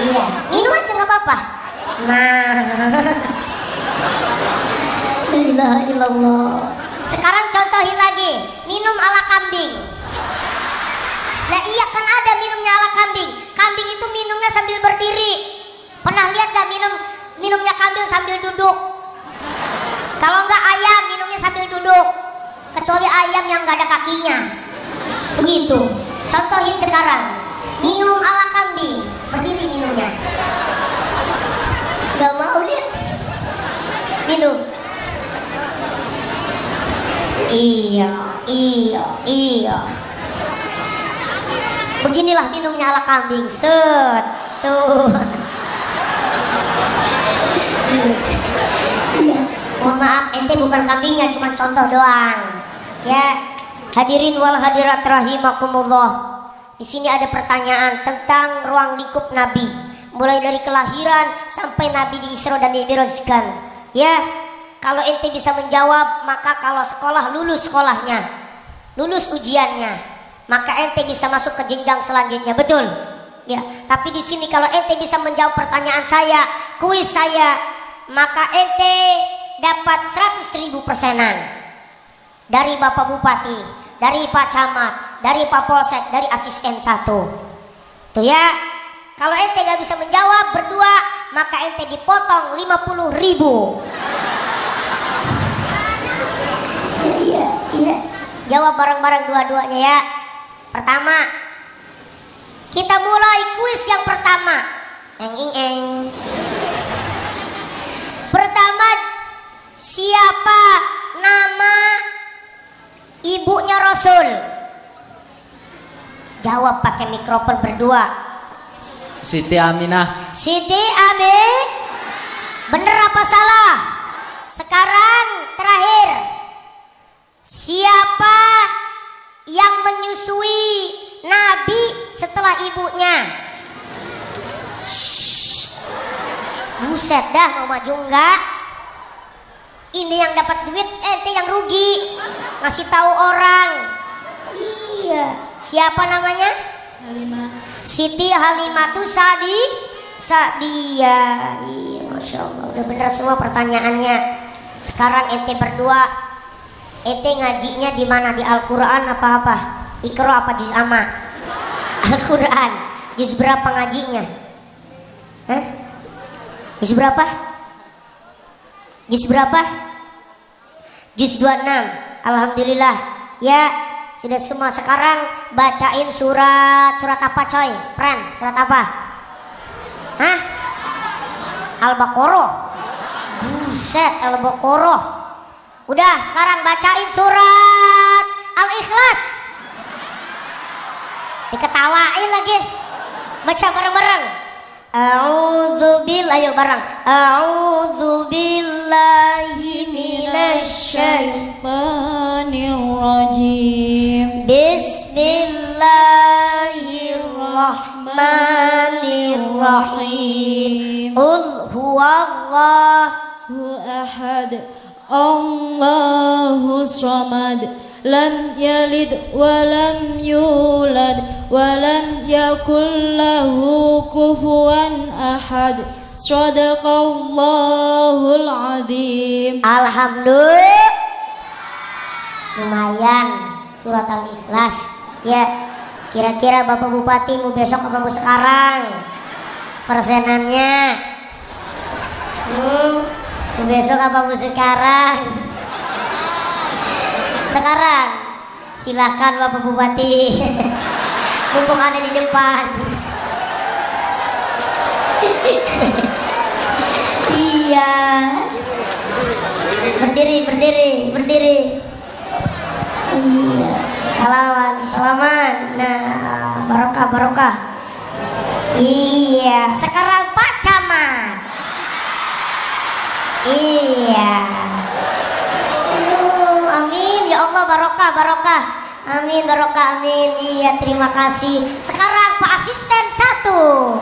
Iya, minum aja nggak apa-apa. Nah, la ilaha illallah. Sekarang contohin lagi, minum ala kambing. Nah iya kan ada minumnya ala kambing. Kambing itu minumnya sambil berdiri. Pernah lihat gak minumnya kambing sambil duduk? Kalau nggak ayam minumnya sambil duduk. Kecuali ayam yang nggak ada kakinya. Begitu. Contohin sekarang, minum ala kambing. Berdiri minumnya. Gak mau dia. Minum. Iya. Beginilah minumnya ala kambing. Set. Tuh. Mohon maaf, ente bukan kambingnya, cuma contoh doang. Ya, hadirin wal hadirat rahimakumullah. Di sini ada pertanyaan tentang ruang lingkup Nabi. mulai dari kelahiran sampai Nabi di Isra dan Mi'rajkan. Ya, kalau ente bisa menjawab, maka kalau sekolah lulus sekolahnya, lulus ujiannya, maka ente bisa masuk ke jenjang selanjutnya, betul? Ya, tapi di sini kalau ente bisa menjawab pertanyaan saya, kuis saya, maka ente dapat 100.000 persenan dari Bapak Bupati, dari Pak Camat, dari Pak Polsek, dari asisten 1. Tuh ya, kalau ente gak bisa menjawab berdua, maka ente dipotong 50.000. Iya. Jawab bareng-bareng dua-duanya ya. Pertama, kita mulai kuis yang pertama. Eng. Pertama, siapa nama ibunya Rasul? Jawab pakai mikrofon berdua. Siti Aminah. Siti Amin. Bener apa salah? Sekarang terakhir, siapa yang menyusui Nabi setelah ibunya? Buset dah, mau maju enggak? Ini yang dapat duit, ente yang rugi. Ngasih tahu orang. Iya. Siapa namanya? Halimah. Siti Halimatu Sa'diyah. Iya, Masya Allah, udah bener semua pertanyaannya. Sekarang ente berdua, ente ngajinya di mana? Di Al-Quran apa? Iqra apa juz amma? Al-Quran. Juz berapa ngajinya? Hah? Juz berapa? Juz berapa? Juz 26. Alhamdulillah. Ya, sudah semua. Sekarang bacain surat apa coy? Pren, surat apa? Hah? Al-Baqarah. Buset, Al-Baqarah. Udah, sekarang bacain surat Al-Ikhlas. Diketawain lagi. Baca bareng-bareng. Ayo bareng. A'udzu billahi Syaitanir rajim. Bismillahirrahmanirrahim. Qul huwallahu ahad. Allahus samad. Lam yalid walam yulad walam yakul lahu kufuwan ahad. Shadaqallahul azim. Alhamdulillah. Lumayan surat Al-Ikhlas. Ya, kira-kira Bapak Bupati mau besok apa mau sekarang? Persenannya mau besok apa mau sekarang? Sekarang. Silakan Bapak Bupati. Mumpung ada di depan. Iya. Berdiri. Iya. Salaman. Nah, barokah. Iya. Sekarang Pak Camat. Iya. Amin ya Allah, barokah. Amin, barokah, amin. Iya, terima kasih. Sekarang Pak Asisten 1.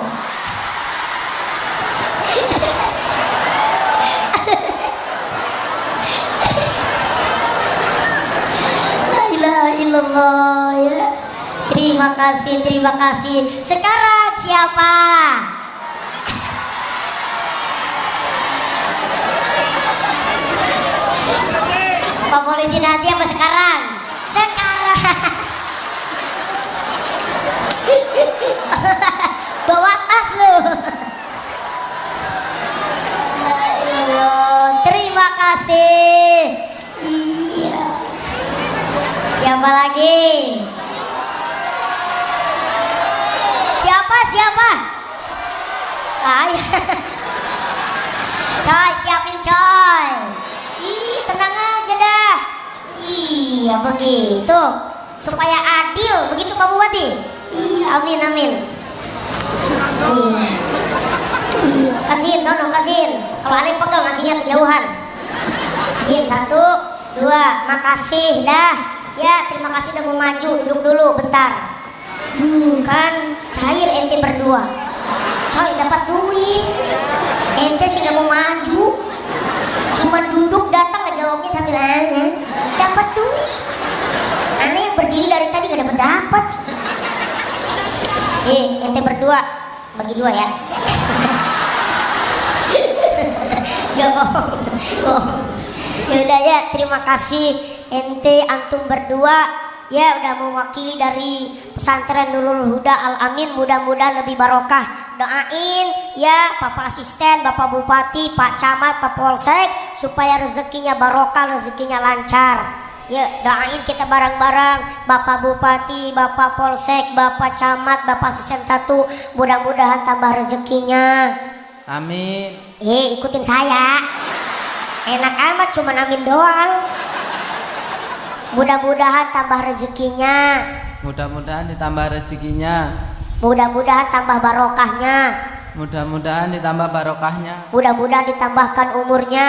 La ilaha illallah ya. Terima kasih. Sekarang siapa? Pak Polisi nanti apa sekarang? Bawa tas lu. Terima kasih. Iya. Siapa lagi? Siapa? Saya. Coy, siapin coy. Ih, tenang aja dah. Iya, begitu. Supaya adil, begitu Pak Bupati. Iya, amin. Kasihin sono, kasihin. Kalau ada yang pegal nasinya kejauhan. Kasihin 1, 2, makasih dah. Ya, terima kasih udah mau maju. Duduk dulu bentar. Kan cair ente berdua. coy dapat duit. Ente sih gak mau maju, cuma duduk datang ngejawabnya sambil nanya dapat duit. Aneh yang berdiri dari tadi gak dapat. Ente berdua bagi dua ya. Gak bohong. Ya udah ya, terima kasih ente antum berdua ya udah mewakili dari pesantren Nurul Huda Al Amin, mudah-mudahan lebih barokah. Doain ya Bapak Asisten, Bapak Bupati, Pak Camat, Pak Polsek supaya rezekinya barokah, rezekinya lancar. Ya doain kita bareng-bareng Bapak Bupati, Bapak Polsek, Bapak Camat, Bapak Asisten 1 mudah-mudahan tambah rezekinya. Amin. Ikutin saya. Enak amat cuma amin doang. Mudah-mudahan tambah rezekinya. Mudah-mudahan ditambah rezekinya. Mudah-mudahan tambah barokahnya. Mudah-mudahan ditambah barokahnya. Mudah-mudahan ditambahkan umurnya.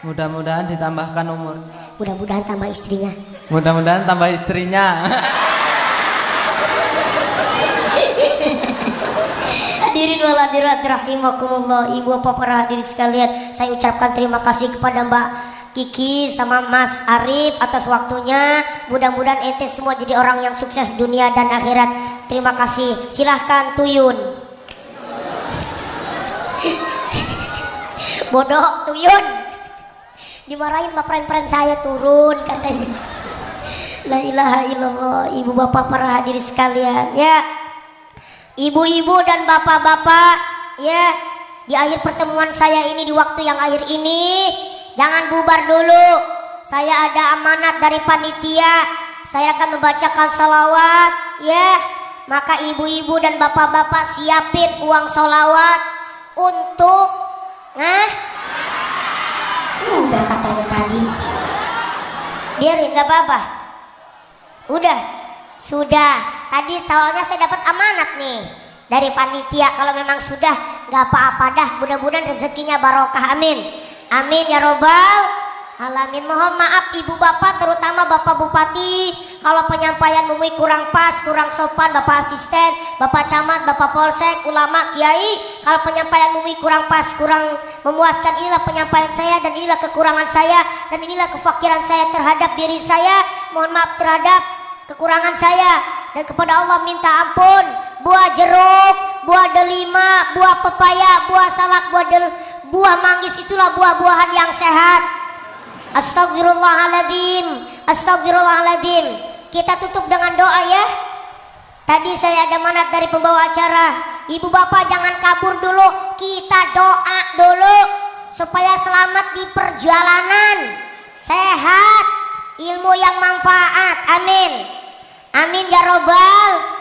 Mudah-mudahan ditambahkan umur. Mudah-mudahan tambah istrinya. Mudah-mudahan tambah istrinya. Hadirin wal hadirat rahimakumullah, ibu bapak para hadirin sekalian, saya ucapkan terima kasih kepada Mbak Kiki sama Mas Arif atas waktunya. Mudah-mudahan ente semua jadi orang yang sukses dunia dan akhirat. Terima kasih. Silahkan Tuyun. Bodoh Tuyun. Dimarahin sama friend-friend saya, turun katanya. La ilaha illallah. Ibu bapak para hadirin sekalian ya. Ibu-ibu dan bapak-bapak ya, di akhir pertemuan saya ini, di waktu yang akhir ini, jangan bubar dulu. Saya ada amanat dari panitia. Saya akan membacakan salawat ya. Maka ibu-ibu dan bapak-bapak siapin uang salawat untuk udah katanya tadi. Biarin gak apa-apa. Sudah. Tadi soalnya saya dapat amanat nih dari panitia. Kalau memang sudah gak apa-apa dah. Mudah-mudahan rezekinya barokah. Amin. Amin ya robbal alamin. Mohon maaf ibu bapak, terutama bapak bupati, kalau penyampaian mumi kurang pas, kurang sopan. Bapak asisten, bapak camat, bapak polsek, ulama, kiai, kalau penyampaian mumi kurang pas, kurang memuaskan, inilah penyampaian saya dan inilah kekurangan saya dan inilah kefakiran saya terhadap diri saya. Mohon maaf terhadap kekurangan saya dan kepada Allah minta ampun. Buah jeruk, buah delima, buah pepaya, buah salak, buah manggis itulah buah-buahan yang sehat. Astagfirullahaladzim. Astagfirullahaladzim. Kita tutup dengan doa ya. Tadi saya ada manat dari pembawa acara. Ibu bapak jangan kabur dulu. Kita doa dulu supaya selamat di perjalanan, sehat, ilmu yang manfaat. Amin. Amin ya robbal.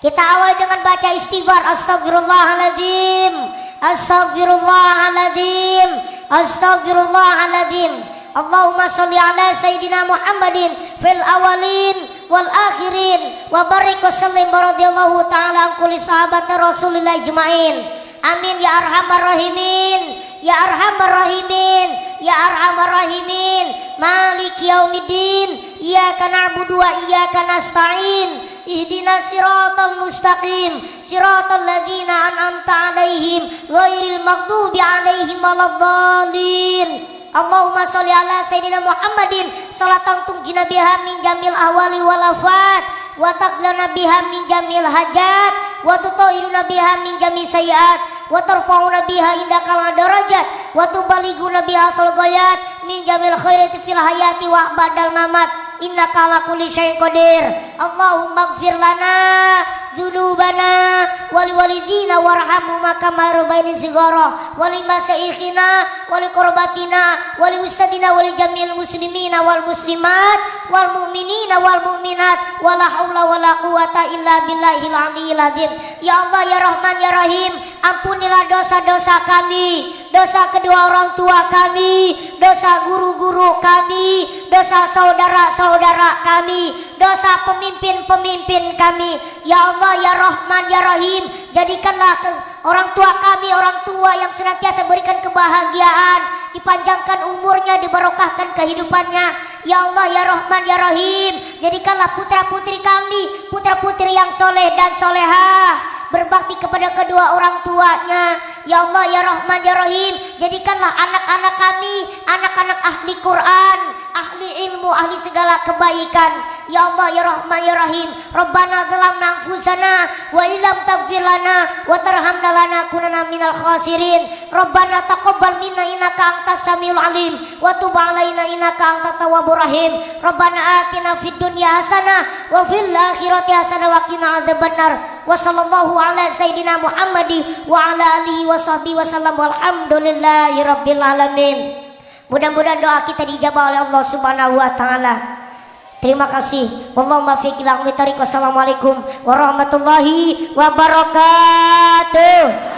Kita awali dengan baca istighfar. Astagfirullahaladzim. Astagfirullahaladzim. Astagfirullahaladzim. Allahumma sholli ala sayyidina Muhammadin fil awalin wal akhirin wa barik wa sallim radhiyallahu ta'ala an kulli sahabati Rasulillah ajmain. Amin ya arhamar rahimin. Ya arhamar rahimin. Ya arhamar rahimin. Maliki yaumiddin. Iyyaka na'budu wa iyyaka nasta'in. Ihdinas siratal mustaqim. Siratal ladzina an'amta 'alaihim ghairil maghdubi 'alaihim waladdallin. Allahumma sholli ala sayyidina Muhammadin salatan tunjina biha min jamil ahwali wal afat wa taqlana biha min jamil hajat wa tutahhiruna biha min jamil sayyiat wa tarfa'una biha indakal darajat wa tubalighuna biha ghayat min jamil khairati fil hayati wa ba'dal mamat. Innaka ala kulli syai'in qadir. Allahumma ighfir lana dzunubana wa liwalidina warhamhuma kama rabbayani shighara wa limasaikhina wa liqorbatina wa liustadina wa lijamil muslimina wal muslimat wal mu'minina wal mu'minat wa la haula wa la quwata illa billahil aliyyil azim. Ya Allah ya Rahman ya Rahim, ampunilah dosa-dosa kami, dosa kedua orang tua kami, dosa guru-guru kami, dosa saudara-saudara kami, dosa pemimpin-pemimpin kami. Ya Allah ya Rahman ya Rahim, jadikanlah orang tua kami orang tua yang senantiasa berikan kebahagiaan, dipanjangkan umurnya, dibarokahkan kehidupannya. Ya Allah ya Rahman ya Rahim, jadikanlah putra-putri kami putra-putri yang soleh dan solehah, berbakti kepada kedua orang tuanya. Ya Allah ya Rahman ya Rahim, jadikanlah anak-anak kami anak-anak ahli Quran, ahli ilmu, ahli segala kebaikan. Ya Allah ya Rahman ya Rahim, Rabbana zalamna anfusana wa illam taghfir lana wa tarhamna lanakunanna minal khasirin. Rabbana taqabbal minna innaka antas samiul alim wa tub alaina innaka antat tawwabur rahim. Rabbana atina fid dunya hasanah wa fil akhirati hasanah wa qina adzabannar. Wa sallallahu ala sayidina Muhammadi wa ala alihi wa sahbihi wa sallam walhamdulillahi rabbil alamin. Mudah-mudahan doa kita dijabah oleh Allah Subhanahu wa taala. Terima kasih. Allahumma fiqh ila aqwamit thariq. Wassalamualaikum warahmatullahi wabarakatuh.